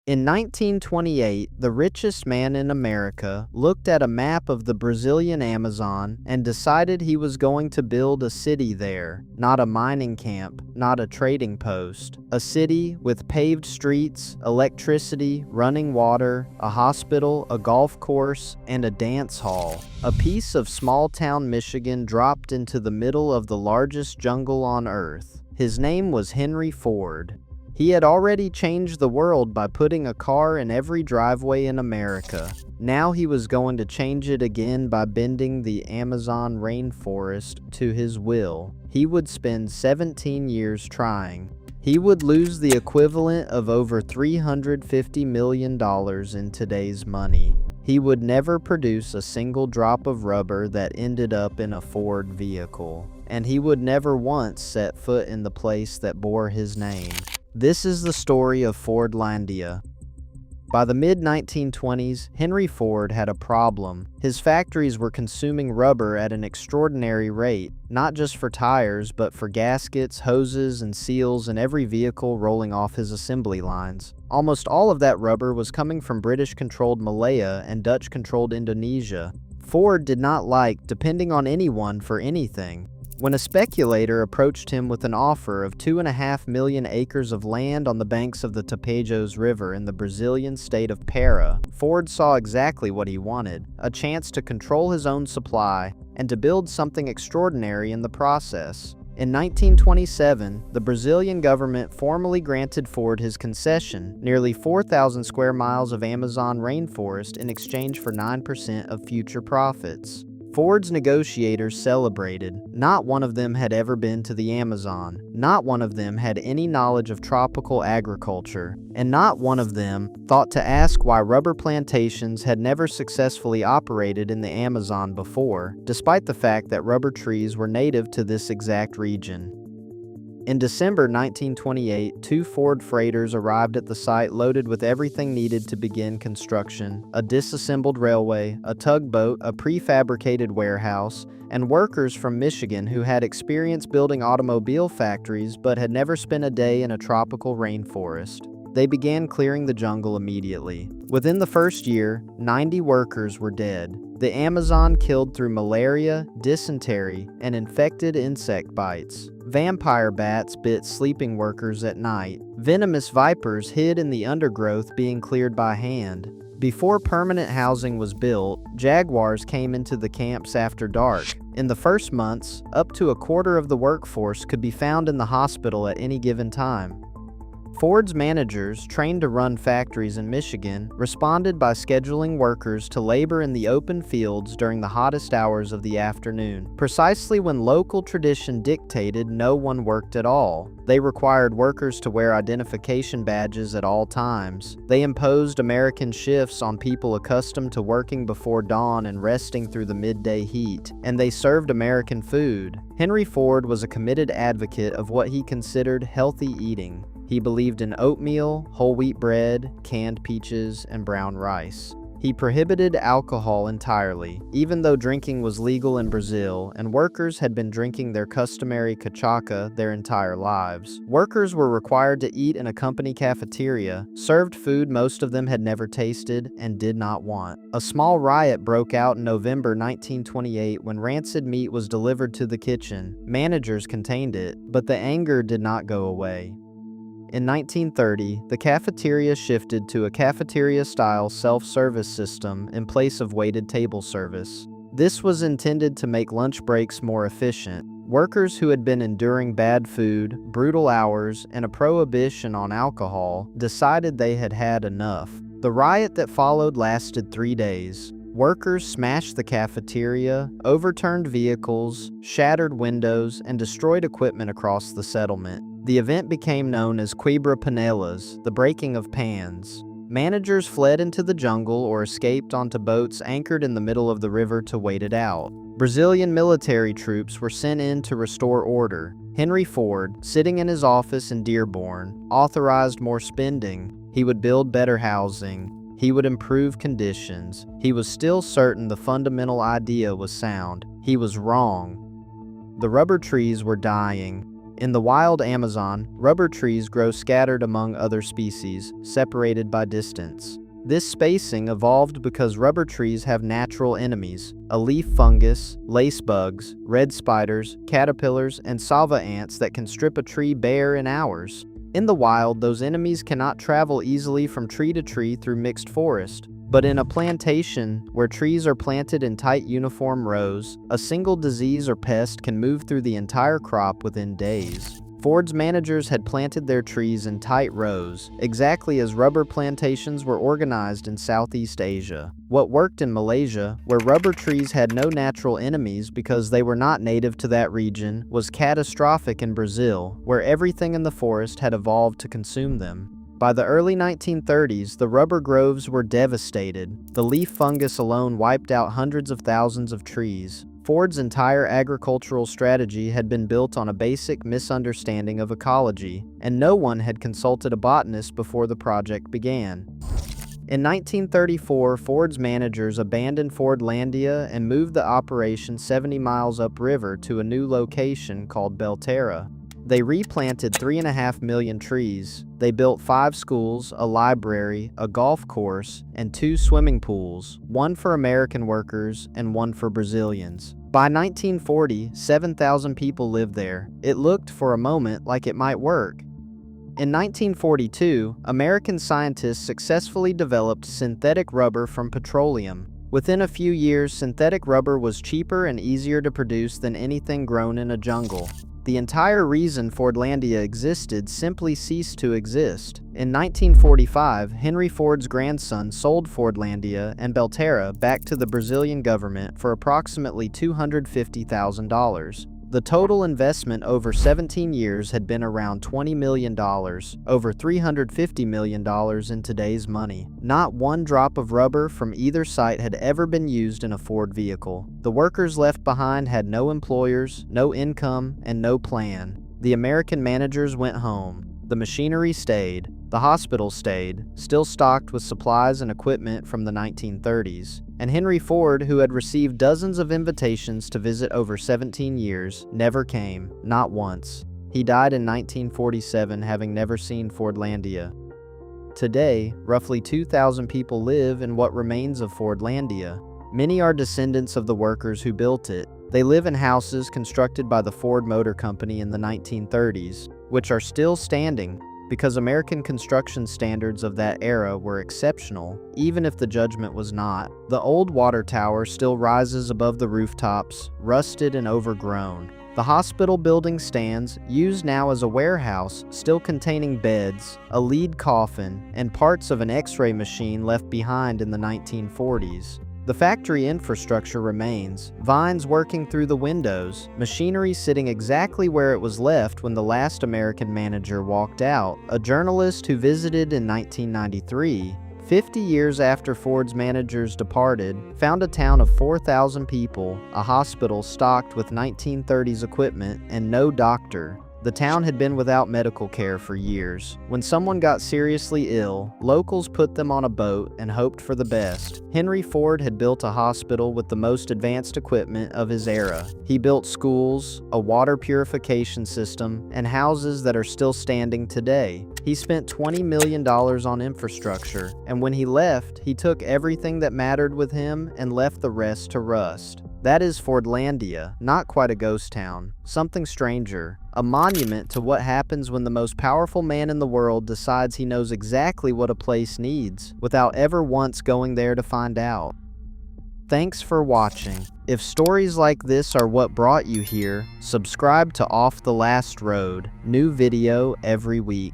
In 1928, the richest man in America looked at a map of the Brazilian Amazon and decided he was going to build a city there. Not a mining camp, not a trading post. A city with paved streets, electricity, running water, a hospital, a golf course, and a dance hall. A piece of small-town Michigan dropped into the middle of the largest jungle on Earth. His name was Henry Ford. He had already changed the world by putting a car in every driveway in America. Now he was going to change it again by bending the Amazon rainforest to his will. He would spend 17 years trying. He would lose the equivalent of over $350 million in today's money. He would never produce a single drop of rubber that ended up in a Ford vehicle. And he would never once set foot in the place that bore his name. This is the story of Fordlandia. By the mid-1920s, Henry Ford had a problem. His factories were consuming rubber at an extraordinary rate, not just for tires, but for gaskets, hoses, and seals in every vehicle rolling off his assembly lines. Almost all of that rubber was coming from British-controlled Malaya and Dutch-controlled Indonesia. Ford did not like depending on anyone for anything. When a speculator approached him with an offer of 2.5 million acres of land on the banks of the Tapajos River in the Brazilian state of Para, Ford saw exactly what he wanted, a chance to control his own supply and to build something extraordinary in the process. In 1927, the Brazilian government formally granted Ford his concession, nearly 4,000 square miles of Amazon rainforest in exchange for 9% of future profits. Ford's negotiators celebrated. Not one of them had ever been to the Amazon. Not one of them had any knowledge of tropical agriculture. And not one of them thought to ask why rubber plantations had never successfully operated in the Amazon before, despite the fact that rubber trees were native to this exact region. In December 1928, 2 Ford freighters arrived at the site loaded with everything needed to begin construction: a disassembled railway, a tugboat, a prefabricated warehouse, and workers from Michigan who had experience building automobile factories but had never spent a day in a tropical rainforest. They began clearing the jungle immediately. Within the first year, 90 workers were dead. The Amazon killed through malaria, dysentery, and infected insect bites. Vampire bats bit sleeping workers at night. Venomous vipers hid in the undergrowth being cleared by hand. Before permanent housing was built, jaguars came into the camps after dark. In the first months, up to a quarter of the workforce could be found in the hospital at any given time. Ford's managers, trained to run factories in Michigan, responded by scheduling workers to labor in the open fields during the hottest hours of the afternoon, precisely when local tradition dictated no one worked at all. They required workers to wear identification badges at all times. They imposed American shifts on people accustomed to working before dawn and resting through the midday heat, and they served American food. Henry Ford was a committed advocate of what he considered healthy eating. He believed in oatmeal, whole wheat bread, canned peaches, and brown rice. He prohibited alcohol entirely, even though drinking was legal in Brazil and workers had been drinking their customary cachaça their entire lives. Workers were required to eat in a company cafeteria, served food most of them had never tasted and did not want. A small riot broke out in November 1928 when rancid meat was delivered to the kitchen. Managers contained it, but the anger did not go away. In 1930, the cafeteria shifted to a cafeteria-style self-service system in place of waited table service. This was intended to make lunch breaks more efficient. Workers who had been enduring bad food, brutal hours, and a prohibition on alcohol decided they had had enough. The riot that followed lasted 3 days. Workers smashed the cafeteria, overturned vehicles, shattered windows, and destroyed equipment across the settlement. The event became known as Quebra Panelas, the breaking of pans. Managers fled into the jungle or escaped onto boats anchored in the middle of the river to wait it out. Brazilian military troops were sent in to restore order. Henry Ford, sitting in his office in Dearborn, authorized more spending. He would build better housing. He would improve conditions. He was still certain the fundamental idea was sound. He was wrong. The rubber trees were dying. In the wild Amazon, rubber trees grow scattered among other species, separated by distance. This spacing evolved because rubber trees have natural enemies: a leaf fungus, lace bugs, red spiders, caterpillars, and salva ants that can strip a tree bare in hours. In the wild, those enemies cannot travel easily from tree to tree through mixed forest. But in a plantation, where trees are planted in tight uniform rows, a single disease or pest can move through the entire crop within days. Ford's managers had planted their trees in tight rows, exactly as rubber plantations were organized in Southeast Asia. What worked in Malaysia, where rubber trees had no natural enemies because they were not native to that region, was catastrophic in Brazil, where everything in the forest had evolved to consume them. By the early 1930s, the rubber groves were devastated. The leaf fungus alone wiped out hundreds of thousands of trees. Ford's entire agricultural strategy had been built on a basic misunderstanding of ecology, and no one had consulted a botanist before the project began. In 1934, Ford's managers abandoned Fordlandia and moved the operation 70 miles upriver to a new location called Belterra. They replanted 3.5 million trees. They built 5 schools, a library, a golf course, and 2 swimming pools, one for American workers and one for Brazilians. By 1940, 7,000 people lived there. It looked for a moment like it might work. In 1942, American scientists successfully developed synthetic rubber from petroleum. Within a few years, synthetic rubber was cheaper and easier to produce than anything grown in a jungle. The entire reason Fordlandia existed simply ceased to exist. In 1945, Henry Ford's grandson sold Fordlandia and Belterra back to the Brazilian government for approximately $250,000. The total investment over 17 years had been around $20 million, over $350 million in today's money. Not one drop of rubber from either site had ever been used in a Ford vehicle. The workers left behind had no employers, no income, and no plan. The American managers went home. The machinery stayed. The hospital stayed, still stocked with supplies and equipment from the 1930s. And Henry Ford, who had received dozens of invitations to visit over 17 years, never came, not once. He died in 1947, having never seen Fordlandia. Today, roughly 2,000 people live in what remains of Fordlandia. Many are descendants of the workers who built it. They live in houses constructed by the Ford Motor Company in the 1930s, which are still standing, because American construction standards of that era were exceptional, even if the judgment was not. The old water tower still rises above the rooftops, rusted and overgrown. The hospital building stands, used now as a warehouse, still containing beds, a lead coffin, and parts of an X-ray machine left behind in the 1940s. The factory infrastructure remains, vines working through the windows, machinery sitting exactly where it was left when the last American manager walked out. A journalist who visited in 1993, 50 years after Ford's managers departed, found a town of 4,000 people, a hospital stocked with 1930s equipment, and no doctor. The town had been without medical care for years. When someone got seriously ill, locals put them on a boat and hoped for the best. Henry Ford had built a hospital with the most advanced equipment of his era. He built schools, a water purification system, and houses that are still standing today. He spent $20 million on infrastructure, and when he left, he took everything that mattered with him and left the rest to rust. That is Fordlandia, not quite a ghost town, something stranger, a monument to what happens when the most powerful man in the world decides he knows exactly what a place needs, without ever once going there to find out. Thanks for watching. If stories like this are what brought you here, subscribe to Off the Last Road, new video every week.